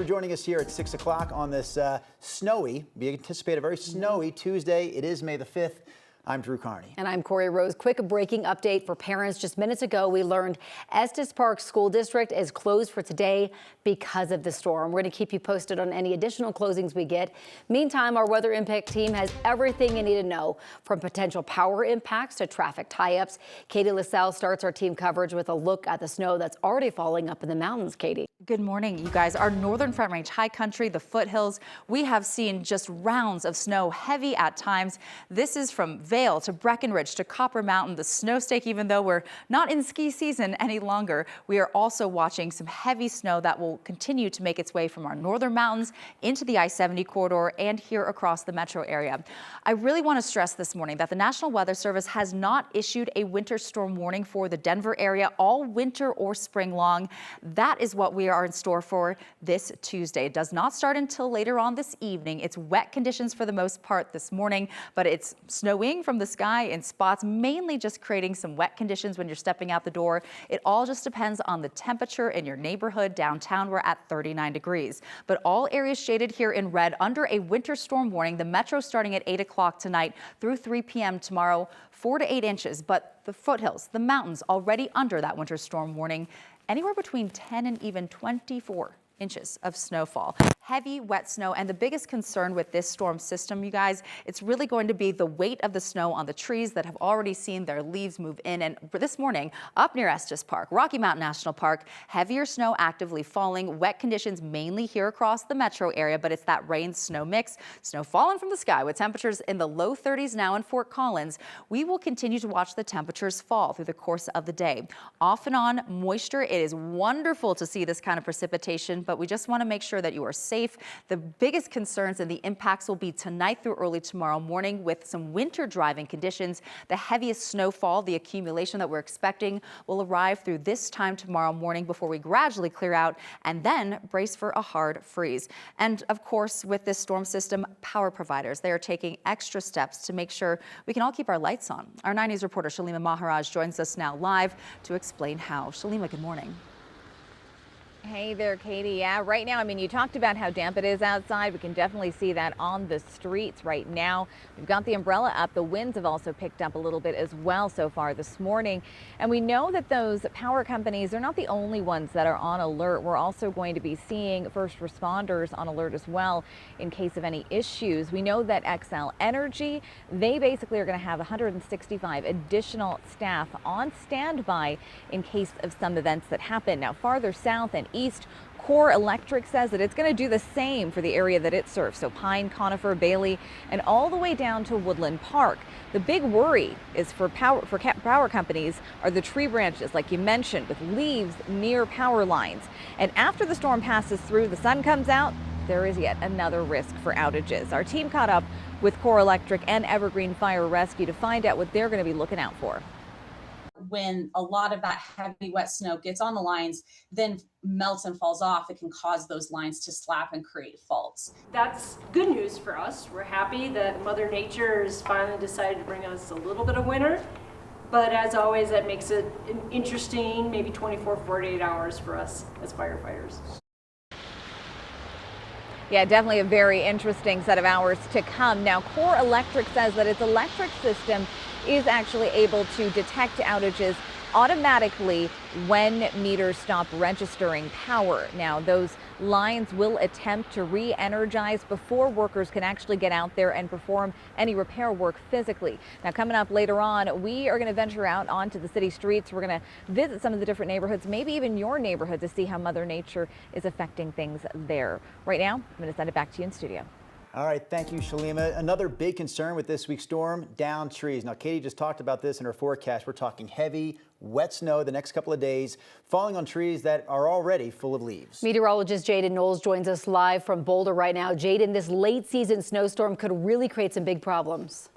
For joining us here at 6 o'clock on this we anticipate a very snowy Tuesday. It is May the 5th. I'm Drew Carney. And I'm Corey Rose. Quick breaking update for parents. Just minutes ago, we learned Estes Park School District is closed for today because of the storm. We're going to keep you posted on any additional closings we get. Meantime, our weather impact team has everything you need to know, from potential power impacts to traffic tie-ups. Katie LaSalle starts our team coverage with a look at the snow that's already falling up in the mountains. Katie. Good morning, you guys. Our northern Front Range high country, the foothills, we have seen just rounds of snow, heavy at times. This is from Vail to Breckenridge to Copper Mountain, the snow stake. Even though we're not in ski season any longer, we are also watching some heavy snow that will continue to make its way from our northern mountains into the I-70 corridor and here across the metro area. I really want to stress this morning that the National Weather Service has not issued a winter storm warning for the Denver area all winter or spring long. That is what we are in store for this Tuesday. It does not start until later on this evening. It's wet conditions for the most part this morning, but it's snowing from the sky in spots, mainly just creating some wet conditions when you're stepping out the door. It all just depends on the temperature in your neighborhood. Downtown, we're at 39 degrees, but all areas shaded here in red under a winter storm warning. The metro starting at 8 o'clock tonight through 3 p.m. tomorrow, 4 to 8 inches, but the foothills, the mountains already under that winter storm warning, anywhere between 10 and even 24 inches of snowfall. Heavy, wet snow, and the biggest concern with this storm system, you guys, it's really going to be the weight of the snow on the trees that have already seen their leaves move in. And this morning, up near Estes Park, Rocky Mountain National Park, heavier snow actively falling, wet conditions mainly here across the metro area, but it's that rain-snow mix. Snow falling from the sky with temperatures in the low 30s now in Fort Collins. We will continue to watch the temperatures fall through the course of the day. Off and on moisture. It is wonderful to see this kind of precipitation, but we just want to make sure that you are safe. The biggest concerns and the impacts will be tonight through early tomorrow morning with some winter driving conditions. The heaviest snowfall, the accumulation that we're expecting, will arrive through this time tomorrow morning before we gradually clear out and then brace for a hard freeze. And of course, with this storm system, power providers, they are taking extra steps to make sure we can all keep our lights on. Our 9 News reporter Shalima Maharaj joins us now live to explain how. Shalima, good morning. Hey there, Katie. Yeah, right now, I mean, you talked about how damp it is outside. We can definitely see that on the streets right now. We've got the umbrella up. The winds have also picked up a little bit as well so far this morning. And we know that those power companies are not the only ones that are on alert. We're also going to be seeing first responders on alert as well in case of any issues. We know that XL Energy, they basically are going to have 165 additional staff on standby in case of some events that happen. Now, farther south and east, Core Electric says that it's going to do the same for the area that it serves. So Pine, Conifer, Bailey, and all the way down to Woodland Park. The big worry is for power companies are the tree branches, like you mentioned, with leaves near power lines. And after the storm passes through, the sun comes out, there is yet another risk for outages. Our team caught up with Core Electric and Evergreen Fire Rescue to find out what they're going to be looking out for. When a lot of that heavy wet snow gets on the lines, then melts and falls off, it can cause those lines to slap and create faults. That's good news for us. We're happy that Mother Nature has finally decided to bring us a little bit of winter. But as always, that makes it an interesting, maybe 24, 48 hours for us as firefighters. Yeah, definitely a very interesting set of hours to come. Now, Core Electric says that its electric system is actually able to detect outages automatically when meters stop registering power. Now, those lines will attempt to re-energize before workers can actually get out there and perform any repair work physically. Now, coming up later on, we are going to venture out onto the city streets. We're going to visit some of the different neighborhoods, maybe even your neighborhood, to see how Mother Nature is affecting things there. Right now, I'm going to send it back to you in studio. All right, thank you, Shalima. Another big concern with this week's storm, down trees. Now, Katie just talked about this in her forecast. We're talking heavy, wet snow the next couple of days, falling on trees that are already full of leaves. Meteorologist Jaden Knowles joins us live from Boulder right now. Jaden, this late season snowstorm could really create some big problems.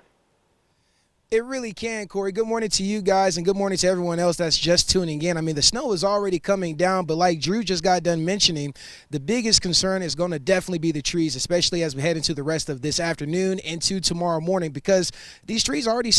It really can, Corey. Good morning to you guys, and good morning to everyone else that's just tuning in. I mean, the snow is already coming down, but like Drew just got done mentioning, the biggest concern is going to definitely be the trees, especially as we head into the rest of this afternoon into tomorrow morning, because these trees already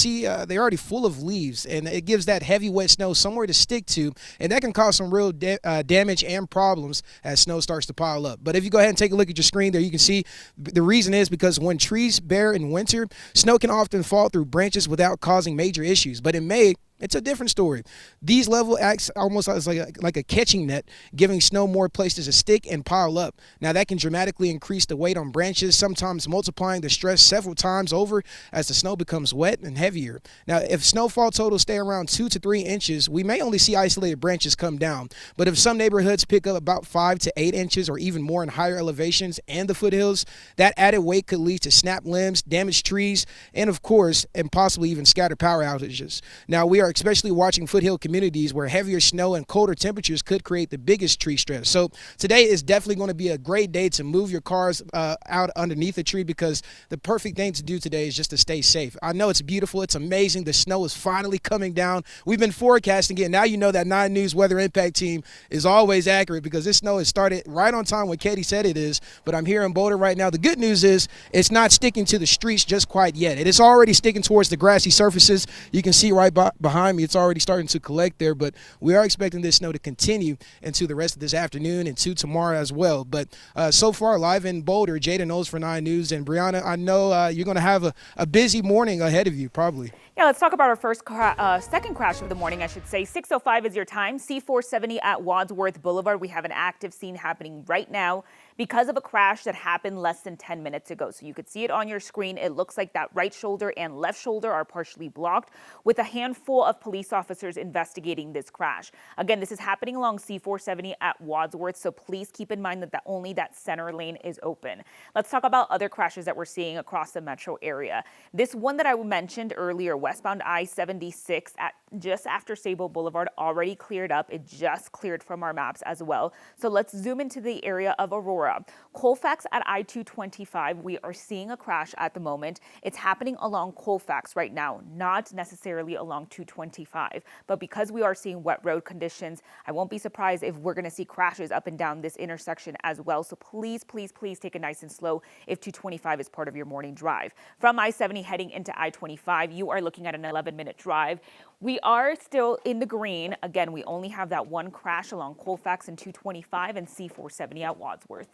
they're already full of leaves, and it gives that heavy, wet snow somewhere to stick to, and that can cause some real damage and problems as snow starts to pile up. But if you go ahead and take a look at your screen there, you can see the reason is because when trees bare in winter, snow can often fall through branches without causing major issues. But in May, it's a different story. These level acts almost as like a catching net, giving snow more places to stick and pile up. Now that can dramatically increase the weight on branches, sometimes multiplying the stress several times over as the snow becomes wet and heavier. Now, if snowfall totals stay around 2 to 3 inches, we may only see isolated branches come down. But if some neighborhoods pick up about 5 to 8 inches or even more in higher elevations and the foothills, that added weight could lead to snapped limbs, damaged trees, and of course, and possibly even scattered power outages. Now, we are especially watching foothill communities where heavier snow and colder temperatures could create the biggest tree stress. So today is definitely going to be a great day to move your cars out underneath a tree, because the perfect thing to do today is just to stay safe. I know it's beautiful. It's amazing. The snow is finally coming down. We've been forecasting it. Now you know that 9 News Weather Impact team is always accurate, because this snow has started right on time when Katie said it is. But I'm here in Boulder right now. The good news is it's not sticking to the streets just quite yet. It is already sticking towards the grassy surfaces. You can see right behind me, it's already starting to collect there, but we are expecting this snow to continue into the rest of this afternoon and to tomorrow as well. But so far, live in Boulder, Jada knows for 9 News, and Brianna, I know you're going to have a busy morning ahead of you, probably. Yeah, let's talk about our second crash of the morning, I should say. 6:05 is your time. C470 at Wadsworth Boulevard. We have an active scene happening right now because of a crash that happened less than 10 minutes ago. So you could see it on your screen. It looks like that right shoulder and left shoulder are partially blocked, with a handful of police officers investigating this crash. Again, this is happening along C470 at Wadsworth, so please keep in mind that only that center lane is open. Let's talk about other crashes that we're seeing across the metro area. This one that I mentioned earlier, westbound I-76 at just after Sable Boulevard, already cleared up. It just cleared from our maps as well. So let's zoom into the area of Aurora. Colfax at I-225, we are seeing a crash at the moment. It's happening along Colfax right now, not necessarily along 225. But because we are seeing wet road conditions, I won't be surprised if we're going to see crashes up and down this intersection as well. So please, please, please take it nice and slow if 225 is part of your morning drive. From I-70 heading into I-25, you are looking at an 11-minute drive. We are still in the green. Again, we only have that one crash along Colfax and 225 and C470 at Wadsworth.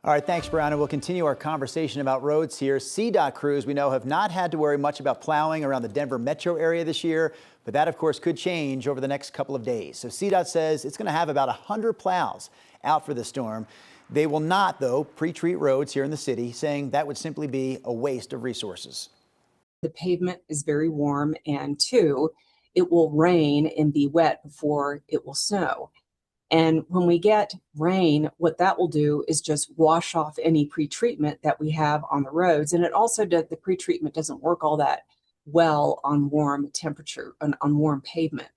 All right, thanks, Brianna. We'll continue our conversation about roads here. CDOT crews, we know, have not had to worry much about plowing around the Denver metro area this year, but that, of course, could change over the next couple of days. So CDOT says it's going to have about 100 plows out for the storm. They will not, though, pre-treat roads here in the city, saying that would simply be a waste of resources. The pavement is very warm, and 2, it will rain and be wet before it will snow. And when we get rain, what that will do is just wash off any pre-treatment that we have on the roads. And it also does, the pre-treatment doesn't work all that well on warm temperature, on warm pavement.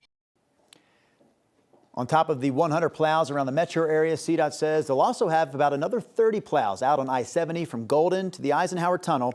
On top of the 100 plows around the metro area, CDOT says they'll also have about another 30 plows out on I-70 from Golden to the Eisenhower Tunnel.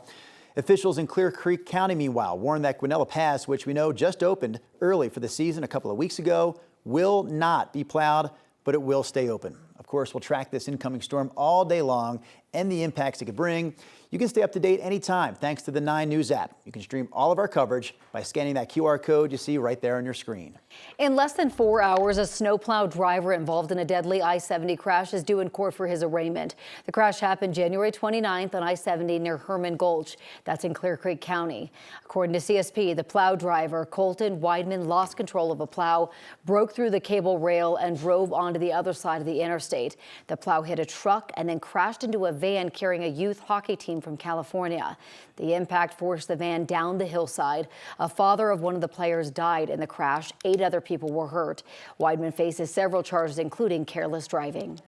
Officials in Clear Creek County, meanwhile, warn that Guanella Pass, which we know just opened early for the season a couple of weeks ago, will not be plowed, but it will stay open. Of course, we'll track this incoming storm all day long and the impacts it could bring. You can stay up to date anytime thanks to the 9 News app. You can stream all of our coverage by scanning that QR code you see right there on your screen. In less than 4 hours, a snowplow driver involved in a deadly I-70 crash is due in court for his arraignment. The crash happened January 29th on I-70 near Herman Gulch. That's in Clear Creek County. According to CSP, the plow driver, Colton Weidman, lost control of a plow, broke through the cable rail, and drove onto the other side of the interstate. The plow hit a truck and then crashed into a van carrying a youth hockey team from California. The impact forced the van down the hillside. A father of one of the players died in the crash. 8 other people were hurt. Weidman faces several charges, including careless driving.